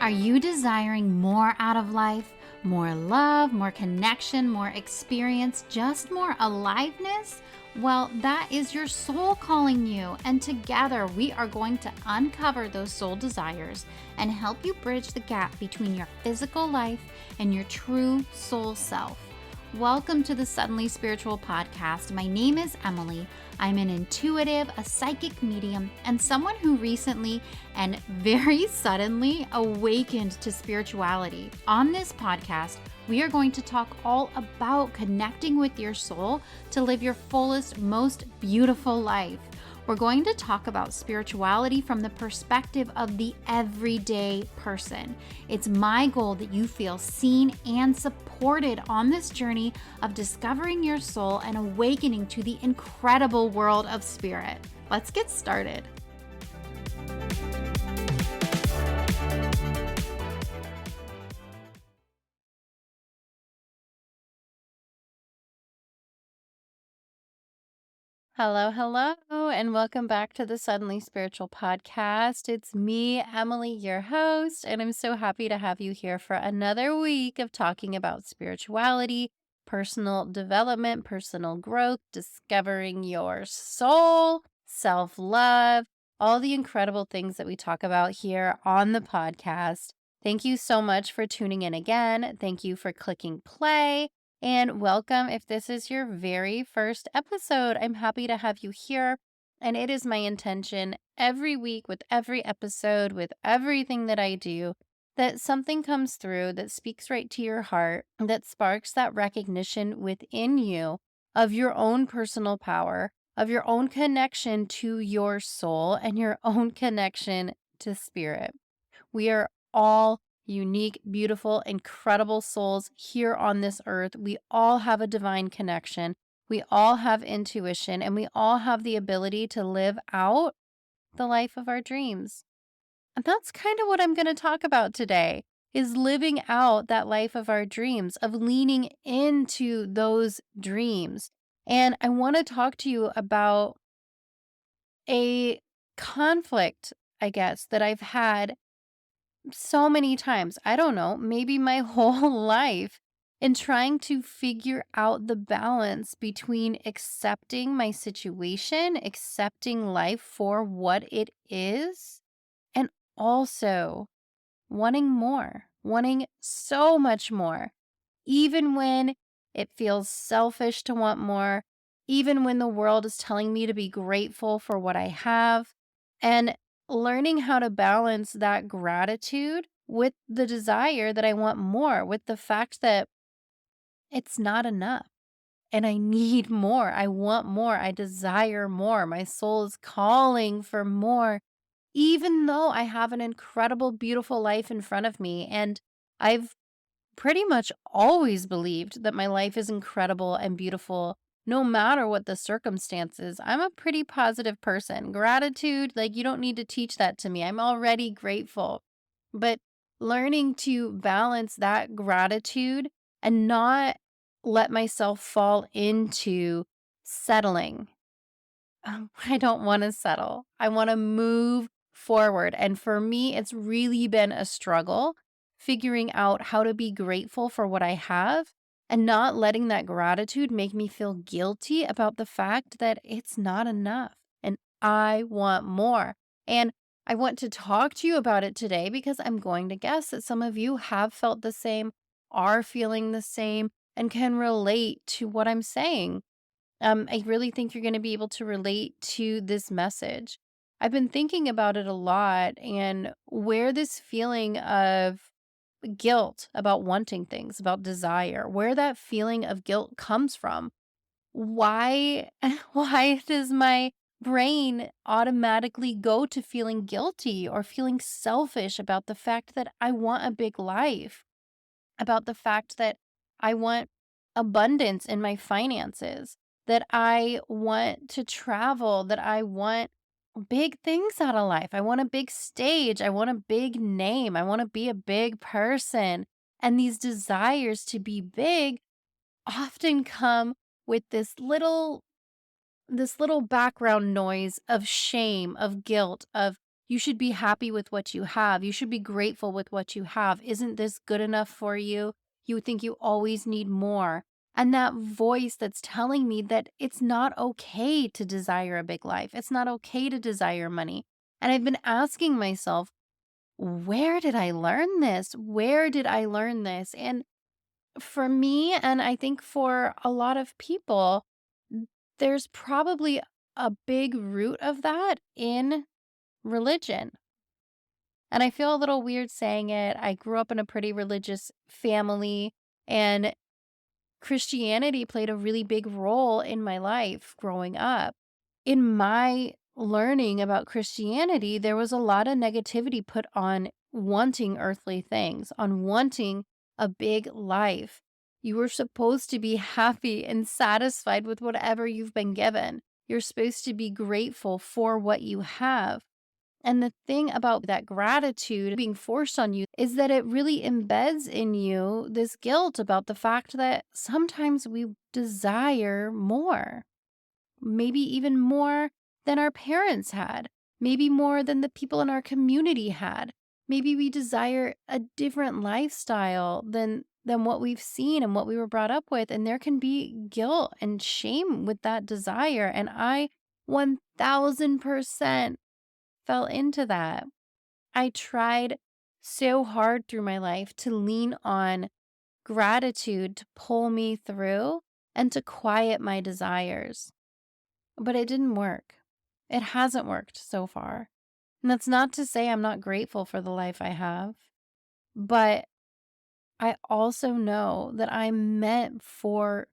Are you desiring more out of life? More love, more connection, more experience, just more aliveness? Well, that is your soul calling you. And together we are going to uncover those soul desires and help you bridge the gap between your physical life and your true soul self. Welcome to the Suddenly Spiritual Podcast. My name is Emilee. I'm an intuitive, a psychic medium, and someone who recently and very suddenly awakened to spirituality. On this podcast, we are going to talk all about connecting with your soul to live your fullest, most beautiful life. We're going to talk about spirituality from the perspective of the everyday person. It's my goal that you feel seen and supported on this journey of discovering your soul and awakening to the incredible world of spirit. Let's get started. Hello, and welcome back to the Suddenly Spiritual Podcast. It's me, Emilee, your host, and I'm so happy to have you here for another week of talking about spirituality, personal development, personal growth, discovering your soul, self-love, all the incredible things that we talk about here on the podcast. Thank you so much for tuning in again. Thank you for clicking play. And welcome if this is your very first episode. I'm happy to have you here. And it is my intention every week with every episode, with everything that I do, that something comes through that speaks right to your heart, that sparks that recognition within you of your own personal power, of your own connection to your soul, and your own connection to spirit. We are all unique, beautiful, incredible souls here on this earth. We all have a divine connection. We all have intuition, and we all have the ability to live out the life of our dreams. And that's kind of what I'm going to talk about today, is living out that life of our dreams, of leaning into those dreams. And I want to talk to you about a conflict, I guess, that I've had so many times. I don't know, maybe my whole life, in trying to figure out the balance between accepting my situation, accepting life for what it is, and also wanting more, wanting so much more, even when it feels selfish to want more, even when the world is telling me to be grateful for what I have, and learning how to balance that gratitude with the desire that I want more, with the fact that it's not enough and I need more. I want more. I desire more. My soul is calling for more, even though I have an incredible, beautiful life in front of me. And I've pretty much always believed that my life is incredible and beautiful, no matter what the circumstances. I'm a pretty positive person. Gratitude, like, you don't need to teach that to me. I'm already grateful. But learning to balance that gratitude and not let myself fall into settling. I don't want to settle. I want to move forward. And for me, it's really been a struggle figuring out how to be grateful for what I have and not letting that gratitude make me feel guilty about the fact that it's not enough and I want more. And I want to talk to you about it today because I'm going to guess that some of you have felt the same, are feeling the same, and can relate to what I'm saying. I really think you're going to be able to relate to this message. I've been thinking about it a lot and where this feeling of guilt about wanting things, about desire, where that feeling of guilt comes from. Why why does my brain automatically go to feeling guilty or feeling selfish about the fact that I want a big life, about the fact that I want abundance in my finances, that I want to travel, that I want big things out of life. I want a big stage. I want a big name. I want to be a big person. And these desires to be big often come with this little background noise of shame, of guilt, of You should be happy with what you have. You should be grateful with what you have. Isn't this good enough for you? You think you always need more. And that voice that's telling me that it's not okay to desire a big life. It's not okay to desire money. And I've been asking myself, where did I learn this? Where did I learn this? And for me, and I think for a lot of people, there's probably a big root of that in religion. And I feel a little weird saying it. I grew up in a pretty religious family, and Christianity played a really big role in my life growing up. In my learning about Christianity, there was a lot of negativity put on wanting earthly things, on wanting a big life. You were supposed to be happy and satisfied with whatever you've been given. You're supposed to be grateful for what you have. And the thing about that gratitude being forced on you is that it really embeds in you this guilt about the fact that sometimes we desire more, maybe even more than our parents had, maybe more than the people in our community had. Maybe we desire a different lifestyle than what we've seen and what we were brought up with, and there can be guilt and shame with that desire, and I 1000% fell into that. I tried so hard through my life to lean on gratitude to pull me through and to quiet my desires, but it didn't work. It hasn't worked so far. And that's not to say I'm not grateful for the life I have, but I also know that I'm meant for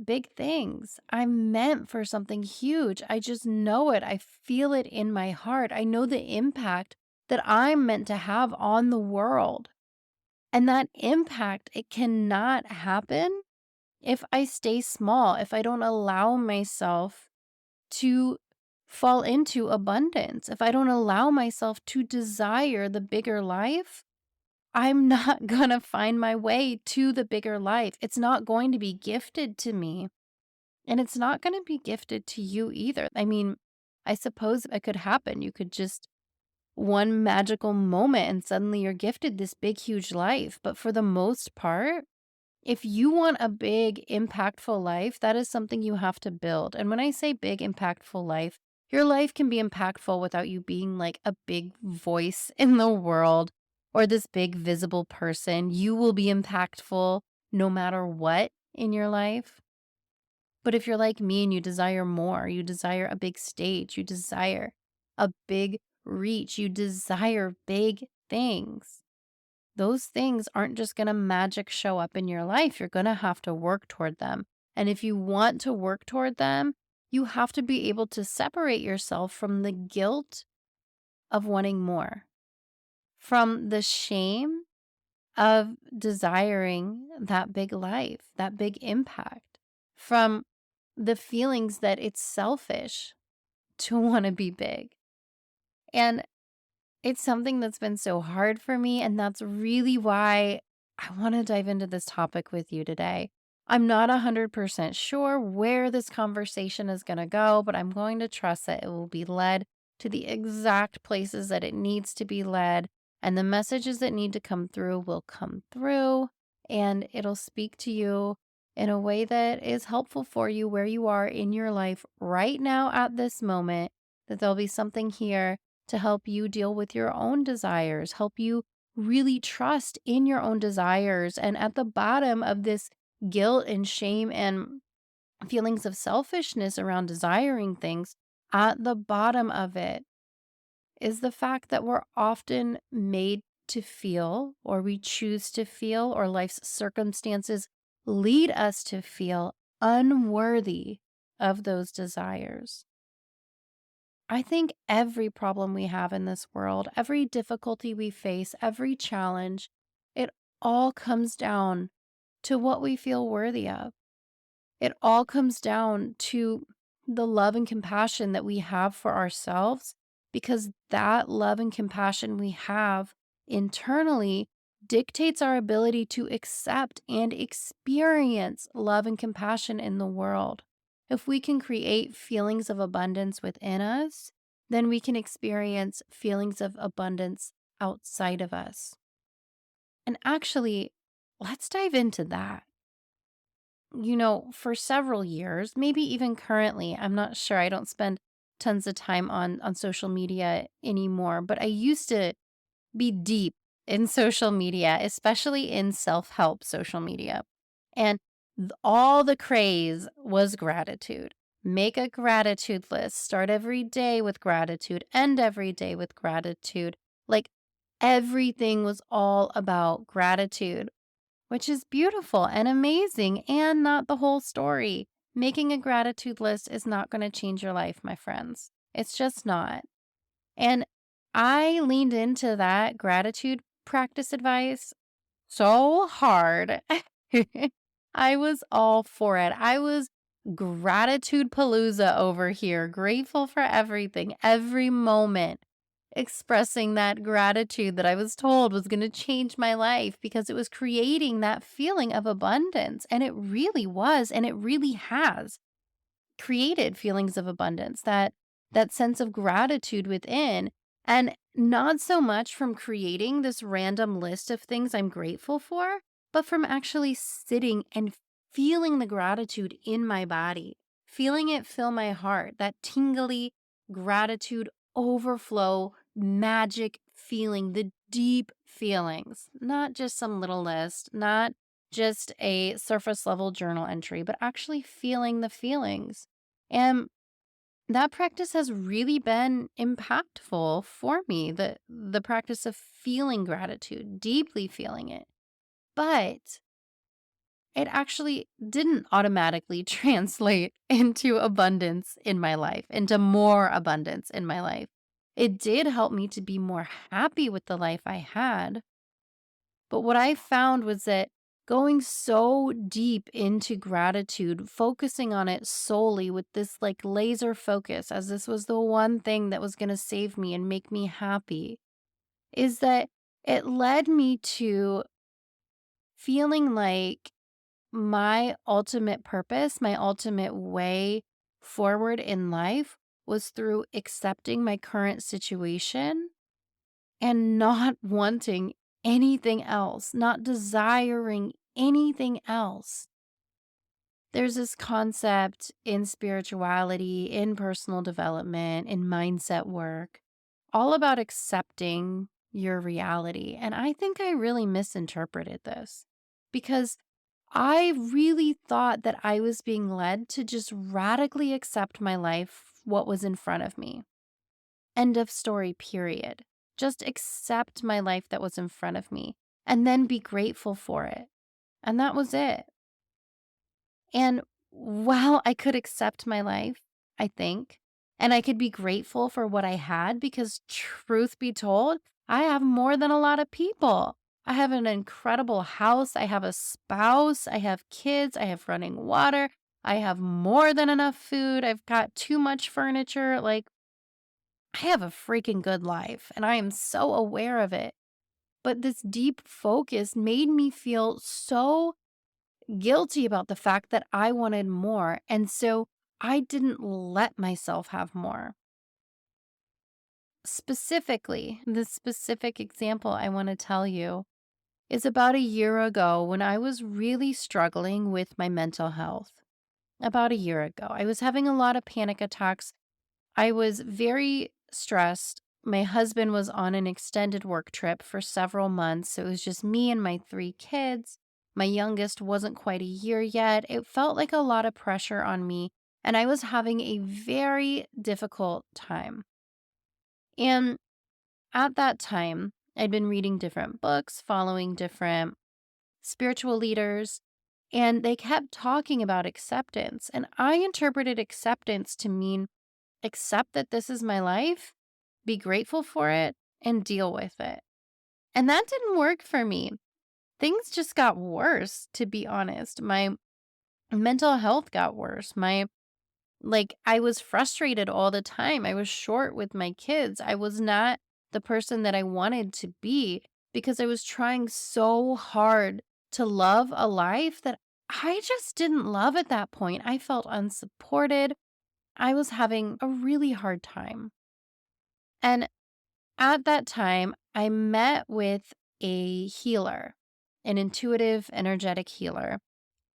big things. I'm meant for something huge. I just know it. I feel it in my heart. I know the impact that I'm meant to have on the world. And that impact, it cannot happen if I stay small, if I don't allow myself to fall into abundance, if I don't allow myself to desire the bigger life, I'm not going to find my way to the bigger life. It's not going to be gifted to me. And it's not going to be gifted to you either. I mean, I suppose it could happen. You could just one magical moment and suddenly you're gifted this big, huge life. But for the most part, if you want a big, impactful life, that is something you have to build. And when I say big, impactful life, your life can be impactful without you being like a big voice in the world or this big, visible person. You will be impactful no matter what in your life. But if you're like me and you desire more, you desire a big stage, you desire a big reach, you desire big things, those things aren't just going to magic show up in your life. You're going to have to work toward them. And if you want to work toward them, you have to be able to separate yourself from the guilt of wanting more, from the shame of desiring that big life, that big impact, from the feelings that it's selfish to want to be big. And it's something that's been so hard for me, and that's really why I want to dive into this topic with you today. I'm not 100% sure where this conversation is going to go, but I'm going to trust that it will be led to the exact places that it needs to be led, and the messages that need to come through will come through, and it'll speak to you in a way that is helpful for you where you are in your life right now at this moment, that there'll be something here to help you deal with your own desires, help you really trust in your own desires. And at the bottom of this guilt and shame and feelings of selfishness around desiring things, at the bottom of it is the fact that we're often made to feel, or we choose to feel, or life's circumstances lead us to feel unworthy of those desires. I think every problem we have in this world, every difficulty we face, every challenge, it all comes down to what we feel worthy of. It all comes down to the love and compassion that we have for ourselves, because that love and compassion we have internally dictates our ability to accept and experience love and compassion in the world. If we can create feelings of abundance within us, then we can experience feelings of abundance outside of us. And actually, let's dive into that. For several years, maybe even currently, I'm not sure. I don't spend tons of time on social media anymore, but I used to be deep in social media, especially in self-help social media. And all the craze was gratitude. Make a gratitude list. Start every day with gratitude. End every day with gratitude. Like everything was all about gratitude, which is beautiful and amazing and not the whole story. Making a gratitude list is not going to change your life, my friends. It's just not. And I leaned into that gratitude practice advice so hard. I was all for it. I was gratitude palooza over here, grateful for everything, every moment, expressing that gratitude that I was told was going to change my life because it was creating that feeling of abundance. And it really was, and it really has created feelings of abundance, that sense of gratitude within, and not so much from creating this random list of things I'm grateful for, but from actually sitting and feeling the gratitude in my body, feeling it fill my heart, that tingly gratitude overflow magic feeling, the deep feelings, not just some little list, not just a surface level journal entry, but actually feeling the feelings. And that practice has really been impactful for me, the practice of feeling gratitude, deeply feeling it. But it actually didn't automatically translate into abundance in my life, into more abundance in my life. It did help me to be more happy with the life I had, but what I found was that going so deep into gratitude, focusing on it solely with this like laser focus, as this was the one thing that was going to save me and make me happy, is that it led me to feeling like my ultimate purpose, my ultimate way forward in life was through accepting my current situation and not wanting anything else, not desiring anything else. There's this concept in spirituality, in personal development, in mindset work, all about accepting your reality. And I think I really misinterpreted this because I really thought that I was being led to just radically accept my life, what was in front of me. End of story, period. Just accept my life that was in front of me and then be grateful for it. And that was it. And while I could accept my life, I think, and I could be grateful for what I had because truth be told, I have more than a lot of people. I have an incredible house. I have a spouse. I have kids. I have running water. I have more than enough food. I've got too much furniture. Like, I have a freaking good life and I am so aware of it. But this deep focus made me feel so guilty about the fact that I wanted more. And so I didn't let myself have more. Specifically, the specific example I want to tell you is about a year ago when I was really struggling with my mental health. About a year ago, I was having a lot of panic attacks. I was very stressed. My husband was on an extended work trip for several months. So it was just me and my three kids. My youngest wasn't quite a year yet. It felt like a lot of pressure on me, and I was having a very difficult time. And at that time, I'd been reading different books, following different spiritual leaders, and they kept talking about acceptance. And I interpreted acceptance to mean accept that this is my life, be grateful for it, and deal with it. And that didn't work for me. Things just got worse, to be honest. My mental health got worse. I was frustrated all the time. I was short with my kids. I was not the person that I wanted to be because I was trying so hard to love a life that I just didn't love at that point. I felt unsupported. I was having a really hard time. And at that time, I met with a healer, an intuitive, energetic healer.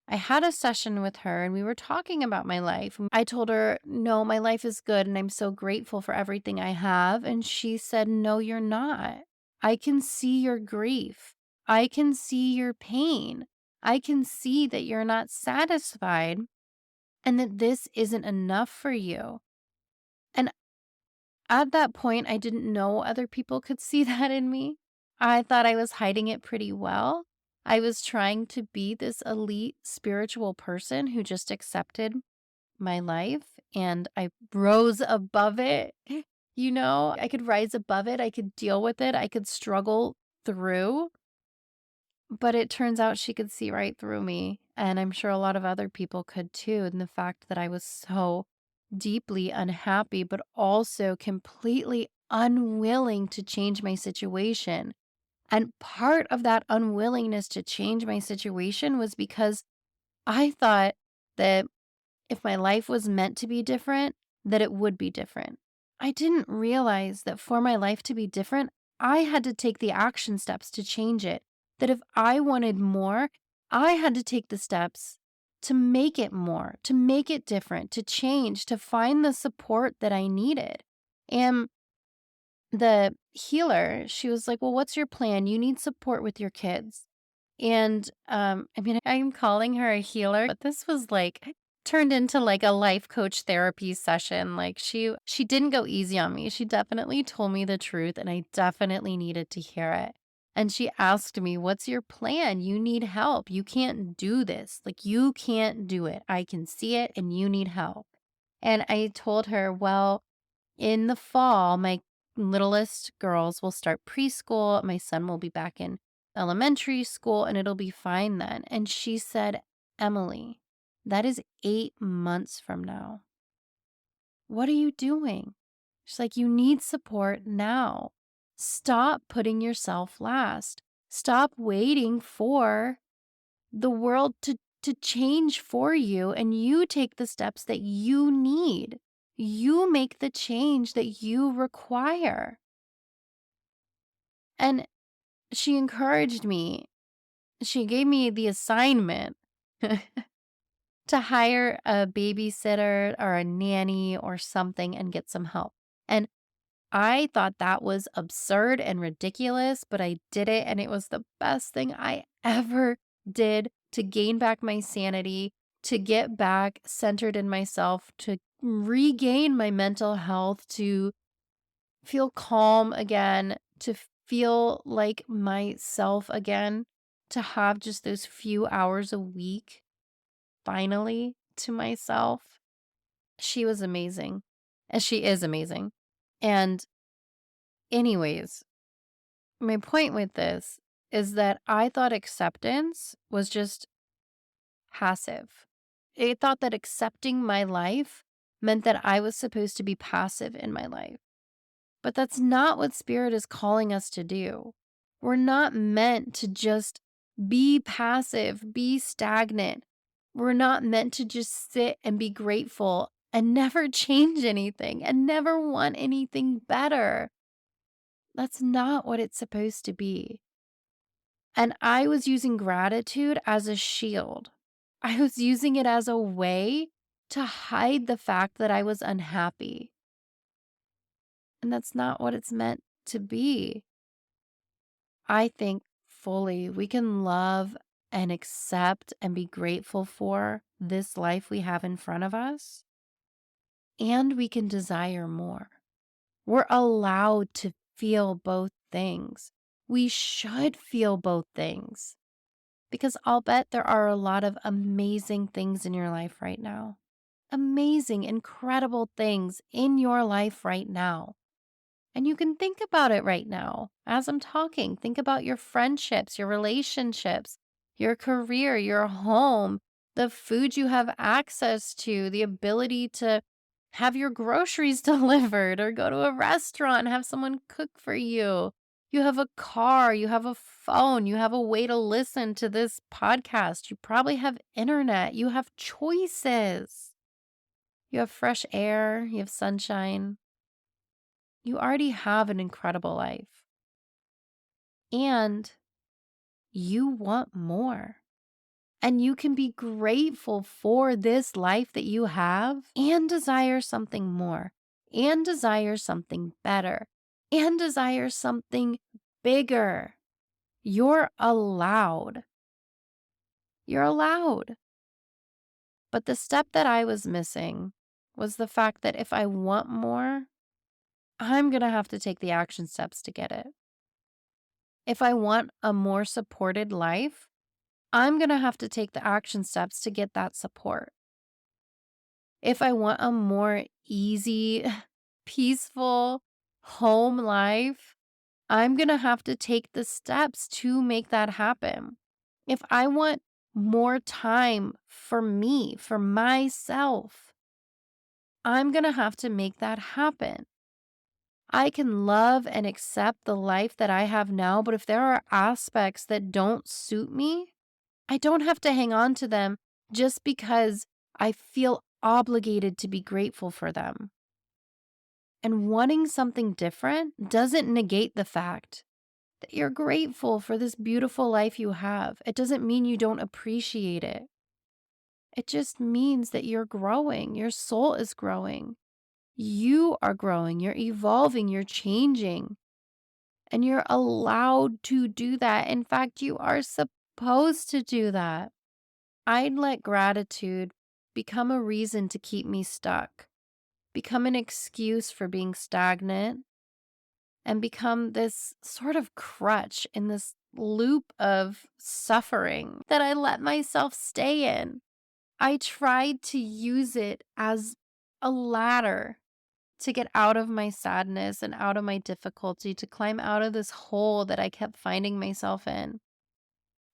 I had a session with her and we were talking about my life. I told her, no, my life is good and I'm so grateful for everything I have. And she said, no, you're not. I can see your grief. I can see your pain. I can see that you're not satisfied and that this isn't enough for you. And at that point, I didn't know other people could see that in me. I thought I was hiding it pretty well. I was trying to be this elite spiritual person who just accepted my life and I rose above it. I could rise above it. I could deal with it. I could struggle through. But it turns out she could see right through me. And I'm sure a lot of other people could too. And the fact that I was so deeply unhappy, but also completely unwilling to change my situation. And part of that unwillingness to change my situation was because I thought that if my life was meant to be different, that it would be different. I didn't realize that for my life to be different, I had to take the action steps to change it. That if I wanted more, I had to take the steps to make it more, to make it different, to change, to find the support that I needed. And the healer, she was like, well, what's your plan? You need support with your kids. And, I'm calling her a healer, but this was like turned into like a life coach therapy session. Like she didn't go easy on me. She definitely told me the truth and I definitely needed to hear it. And she asked me, "What's your plan? You need help. You can't do this. Like you can't do it. I can see it and you need help." And I told her, "Well, in the fall, my littlest girls will start preschool. My son will be back in elementary school and it'll be fine then." And she said, "Emilee, that is 8 months from now. What are you doing?" She's like, "You need support now. Stop putting yourself last. Stop waiting for the world to change for you and you take the steps that you need. You make the change that you require." And she encouraged me. She gave me the assignment to hire a babysitter or a nanny or something and get some help. And I thought that was absurd and ridiculous, but I did it and it was the best thing I ever did to gain back my sanity, to get back centered in myself, to regain my mental health, to feel calm again, to feel like myself again, to have just those few hours a week finally to myself. She was amazing. And she is amazing. And anyways, my point with this is that I thought acceptance was just passive. I thought that accepting my life meant that I was supposed to be passive in my life. But that's not what spirit is calling us to do. We're not meant to just be passive, be stagnant. We're not meant to just sit and be grateful and never change anything and never want anything better. That's not what it's supposed to be. And I was using gratitude as a shield. I was using it as a way to hide the fact that I was unhappy. And that's not what it's meant to be. I think fully we can love and accept and be grateful for this life we have in front of us, and we can desire more. We're allowed to feel both things. We should feel both things because I'll bet there are a lot of amazing things in your life right now. Amazing, incredible things in your life right now. And you can think about it right now as I'm talking. Think about your friendships, your relationships, your career, your home, the food you have access to, the ability to have your groceries delivered or go to a restaurant and have someone cook for you. You have a car, you have a phone, you have a way to listen to this podcast. You probably have internet, you have choices. You have fresh air, you have sunshine. You already have an incredible life. And you want more. And you can be grateful for this life that you have and desire something more, and desire something better, and desire something bigger. You're allowed. You're allowed. But the step that I was missing was the fact that if I want more, I'm going to have to take the action steps to get it. If I want a more supported life, I'm going to have to take the action steps to get that support. If I want a more easy, peaceful home life, I'm going to have to take the steps to make that happen. If I want more time for me, for myself, I'm going to have to make that happen. I can love and accept the life that I have now, but if there are aspects that don't suit me, I don't have to hang on to them just because I feel obligated to be grateful for them. And wanting something different doesn't negate the fact that you're grateful for this beautiful life you have. It doesn't mean you don't appreciate it. It just means that you're growing. Your soul is growing. You are growing. You're evolving. You're changing. And you're allowed to do that. In fact, you are supposed to do that. I'd let gratitude become a reason to keep me stuck, become an excuse for being stagnant, and become this sort of crutch in this loop of suffering that I let myself stay in. I tried to use it as a ladder to get out of my sadness and out of my difficulty, to climb out of this hole that I kept finding myself in.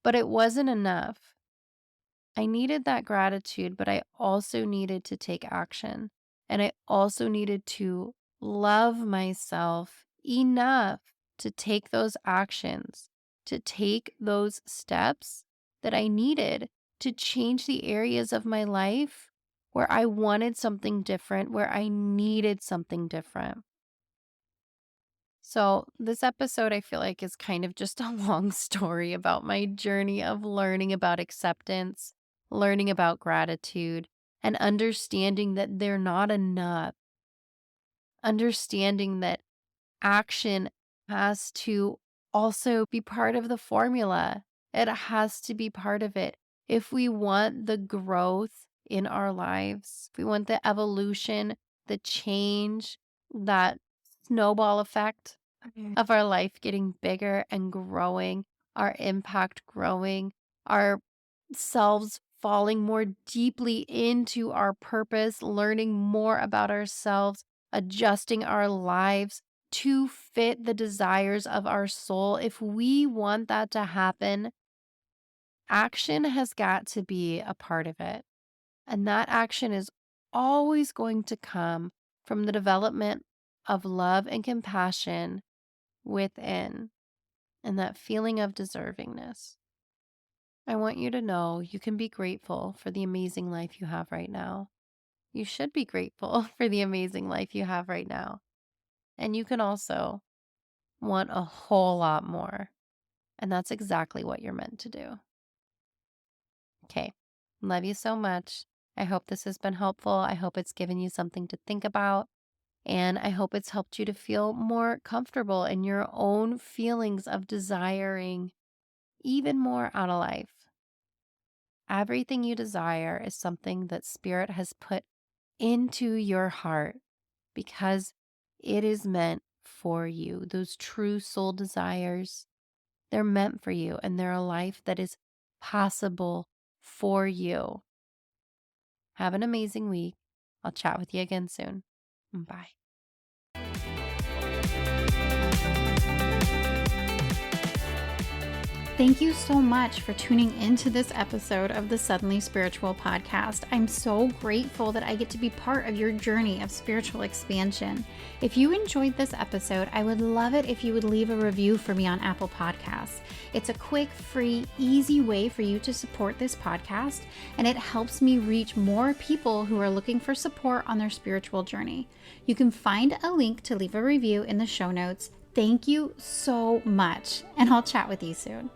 But it wasn't enough. I needed that gratitude, but I also needed to take action. And I also needed to love myself enough to take those actions, to take those steps that I needed to change the areas of my life where I wanted something different, where I needed something different. So, this episode, I feel like, is kind of just a long story about my journey of learning about acceptance, learning about gratitude, and understanding that they're not enough. Understanding that action has to also be part of the formula. It has to be part of it. If we want the growth in our lives, if we want the evolution, the change, that snowball effect of our life getting bigger and growing, our impact growing, our selves falling more deeply into our purpose, learning more about ourselves, adjusting our lives to fit the desires of our soul. If we want that to happen, action has got to be a part of it. And that action is always going to come from the development of love and compassion within, and that feeling of deservingness. I want you to know you can be grateful for the amazing life you have right now. You should be grateful for the amazing life you have right now. And you can also want a whole lot more. And that's exactly what you're meant to do. Okay. Love you so much. I hope this has been helpful. I hope it's given you something to think about. And I hope it's helped you to feel more comfortable in your own feelings of desiring even more out of life. Everything you desire is something that Spirit has put into your heart because it is meant for you. Those true soul desires, they're meant for you, and they're a life that is possible for you. Have an amazing week. I'll chat with you again soon. Bye. Thank you so much for tuning into this episode of the Suddenly Spiritual podcast. I'm so grateful that I get to be part of your journey of spiritual expansion. If you enjoyed this episode, I would love it if you would leave a review for me on Apple Podcasts. It's a quick, free, easy way for you to support this podcast, and it helps me reach more people who are looking for support on their spiritual journey. You can find a link to leave a review in the show notes. Thank you so much, and I'll chat with you soon.